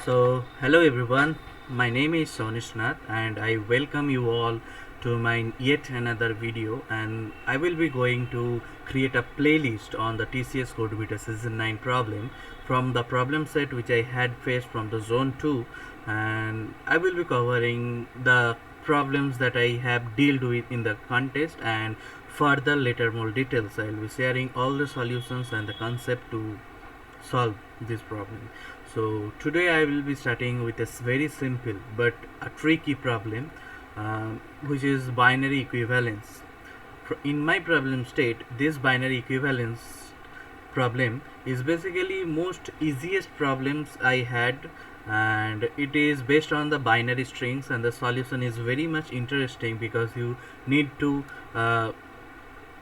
Hello everyone, my name is Sonishnath and I welcome you all to my yet another video, and I will be going to create a playlist on the TCS Codevita Season 9 problem from the problem set which I had faced from the Zone 2, and I will be covering the problems that I have dealt with in the contest, and further later more details I will be sharing all the solutions and the concept to solve this problem. So today I will be starting with a very simple but a tricky problem, which is binary equivalence. In my problem state, this binary equivalence problem is basically most easiest problems I had, and it is based on the binary strings, and the solution is very much interesting because you need to uh,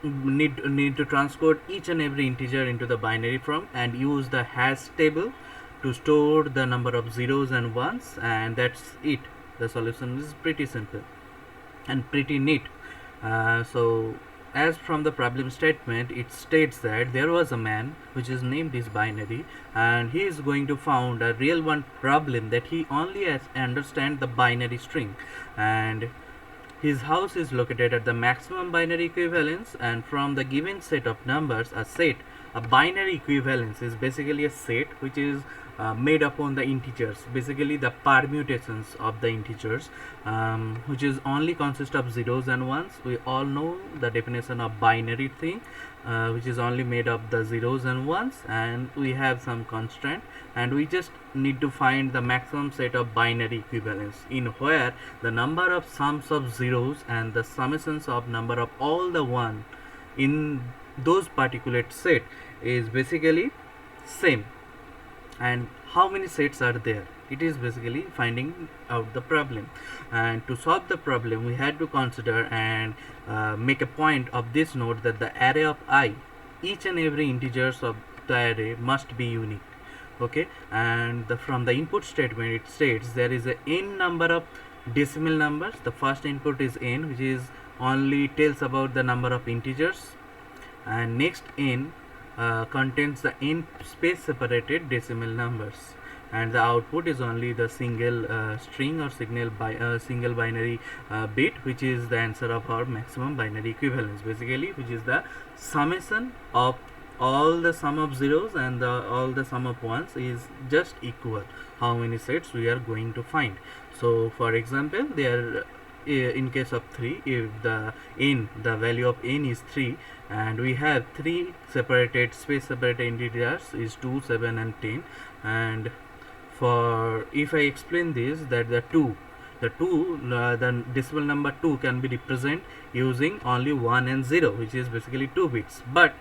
need to transcode each and every integer into the binary form and use the hash table to store the number of zeros and ones, and that's it. The solution is pretty simple and pretty neat. So as from the problem statement, it states that there was a man which is named as binary, and he is going to found a real one problem that he only has understand the binary string, and his house is located at the maximum binary equivalence, and from the given set of numbers, a binary equivalence is basically a set which is made upon the integers, basically the permutations of the integers, which is only consist of zeros and ones. We all know the definition of binary thing, which is only made of the zeros and ones, and we have some constraint, and we just need to find the maximum set of binary equivalence in where the number of sums of zeros and the summations of number of all the one in those particular set is basically same, and how many sets are there. It is basically finding out the problem, and to solve the problem we had to consider and make a point of this note that the array of I, each and every integers of the array must be unique. Okay, and from the input statement it states there is a n number of decimal numbers. The first input is n, which is only tells about the number of integers, and next n contains the n space separated decimal numbers, and the output is only the single string or single binary bit, which is the answer of our maximum binary equivalence, basically, which is the summation of all the sum of zeros and all the sum of ones is just equal how many sets we are going to find. So for example, there in case of 3, if the value of n is 3, and we have 3 separated space separated integers is 2, 7 and 10, and for if I explain this, that the decimal number 2 can be represented using only 1 and 0, which is basically 2 bits, but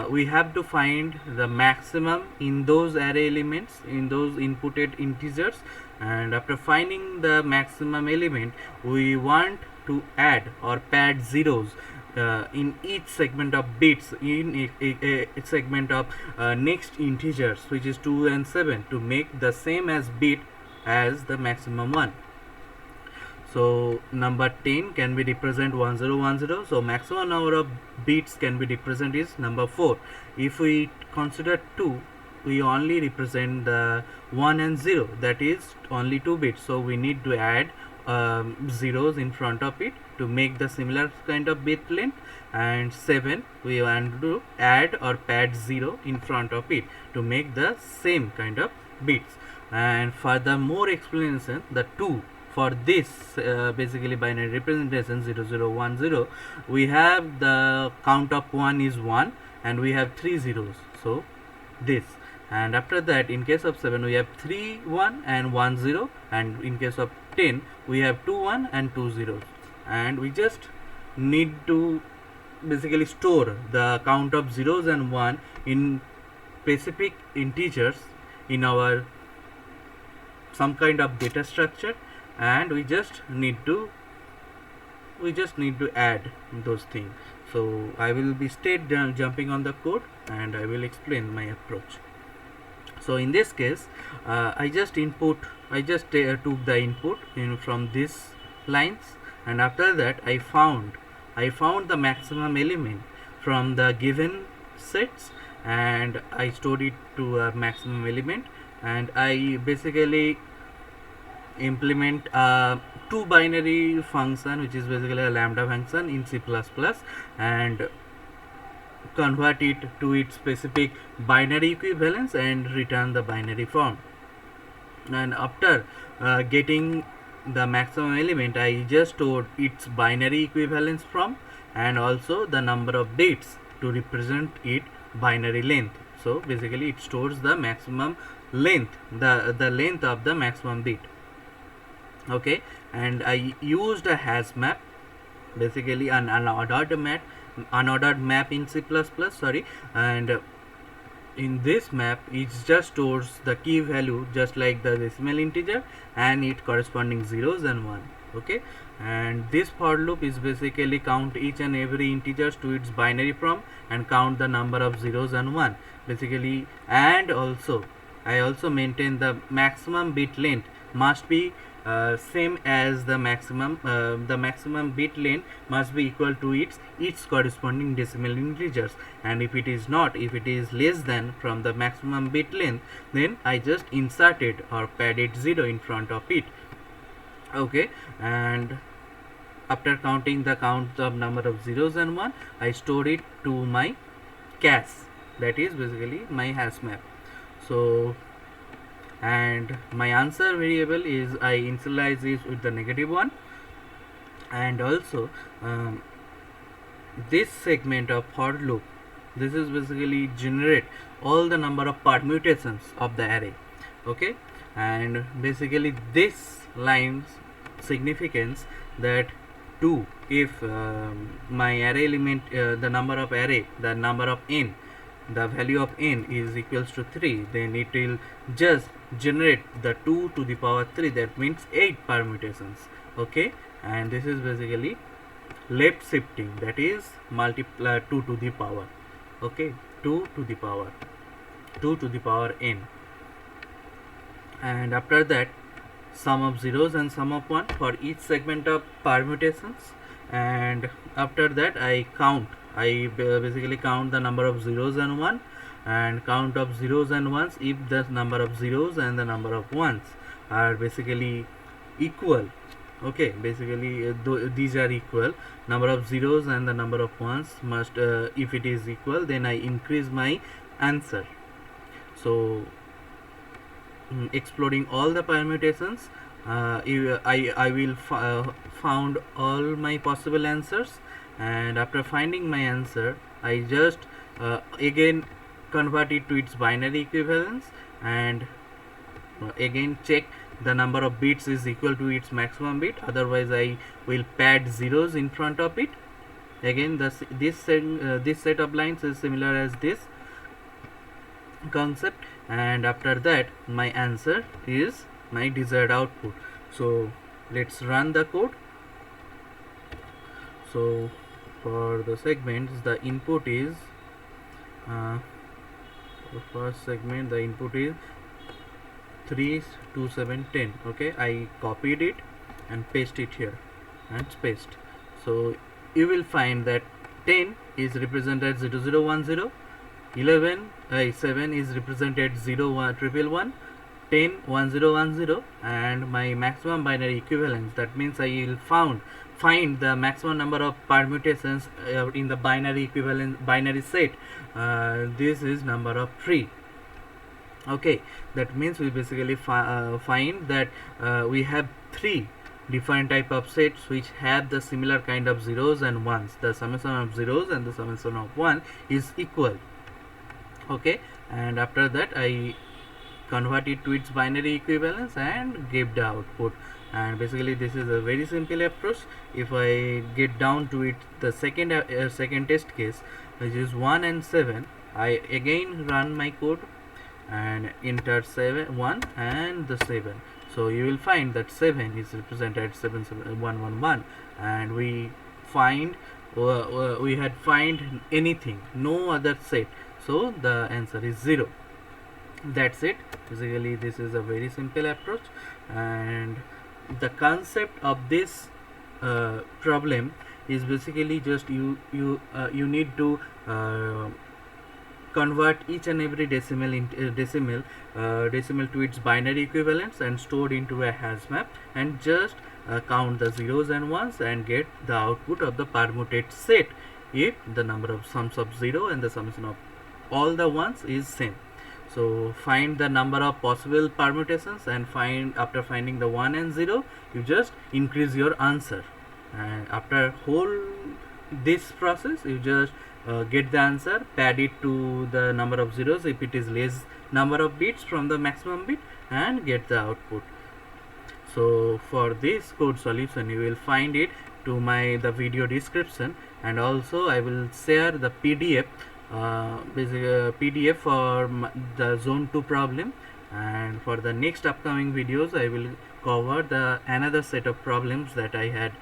we have to find the maximum in those array elements, in those inputted integers, and after finding the maximum element we want to add or pad zeros in each segment of bits in a segment of next integers, which is 2 and 7, to make the same as bit as the maximum one. So number 10 can be represent 1010, so maximum number of bits can be represented is number 4. If we consider 2, we only represent the 1 and 0, that is only 2 bits, so we need to add zeros in front of it to make the similar kind of bit length, and 7 we want to add or pad 0 in front of it to make the same kind of bits. And further more explanation, the 2 for this basically binary representation 0010, we have the count of 1 is 1 and we have 3 zeros, so this, and after that in case of 7 we have 3 1 and 1 0, and in case of 10 we have 2 1 and 2 zeros, and we just need to basically store the count of zeros and 1 in specific integers in our some kind of data structure, and we just need to add those things. So I will be straight jumping on the code and I will explain my approach. So in this case I just took the input from these lines, and after that I found the maximum element from the given sets, and I stored it to a maximum element, and I basically implement two binary function, which is basically a lambda function in C++, and convert it to its specific binary equivalence and return the binary form. And after getting the maximum element, I just stored its binary equivalence from and also the number of bits to represent it binary length. So basically it stores the maximum length, the length of the maximum bit. Okay, and I used a hash map, basically an unordered map in C++, sorry. And in this map it just stores the key value just like the decimal integer and it corresponding zeros and 1. Okay, and this for loop is basically count each and every integers to its binary form and count the number of zeros and 1 basically. And also I also maintain the maximum bit length must be same as the maximum bit length must be equal to its corresponding decimal integers, and if it is not, if it is less than from the maximum bit length, then I just inserted or padded 0 in front of it. Okay, and after counting the count of number of zeros and 1, I store it to my cache, that is basically my hash map. So and my answer variable is I initialize it with the -1, and also this segment of for loop, this is basically generate all the number of permutations of the array. Okay, and basically this line's significance that 2, if my array element the number of array, the number of n, the value of n is equals to 3, then it will just generate the 2 to the power 3, that means 8 permutations. Okay, and this is basically left shifting, that is multiply 2 to the power. Okay, 2 to the power n, and after that sum of zeros and sum of 1 for each segment of permutations. And after that I basically count the number of zeros and 1 and count of zeros and ones if the number of zeros and the number of ones are basically equal. Okay, basically these are equal, number of zeros and the number of ones must if it is equal, then I increase my answer. So exploring all the permutations, I will found all my possible answers, and after finding my answer I just again convert it to its binary equivalence and again check the number of bits is equal to its maximum bit, otherwise I will pad zeros in front of it. Again this set of lines is similar as this concept, and after that my answer is my desired output. So let's run the code. So for the segments, the input is the first segment, the input is 3, 2, 7, 10. Okay, I copied it and paste it here and paste. So you will find that 10 is represented 0010, 7 is represented 0111, 10 1010, and my maximum binary equivalence, that means I will find the maximum number of permutations in the binary equivalent binary set. This is number of 3. Okay, that means we basically find that we have 3 different type of sets which have the similar kind of zeros and ones. The summation of zeros and the summation of 1 is equal. Okay, and after that I convert it to its binary equivalence and give the output. And basically this is a very simple approach. If I get down to it, the second test case, which is 1 and 7, I again run my code and enter 1 and the 7. So you will find that 7 is represented 77111, and we had find anything, no other set, so the answer is 0. That's it. Basically this is a very simple approach, and the concept of this problem is basically just you need to convert each and every decimal to its binary equivalents and stored into a hash map, and just count the zeros and ones and get the output of the permutate set if the number of sums of 0 and the summation of all the ones is same. So find the number of possible permutations, and after finding the 1 and 0, you just increase your answer, and after whole this process you just get the answer, pad it to the number of zeros if it is less number of bits from the maximum bit, and get the output. So for this code solution you will find it to the video description, and also I will share the PDF, PDF for the zone 2 problem, and for the next upcoming videos I will cover the another set of problems that I had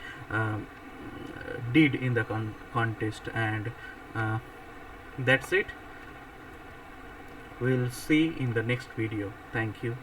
did in the contest, and that's it. We'll see in the next video. Thank you.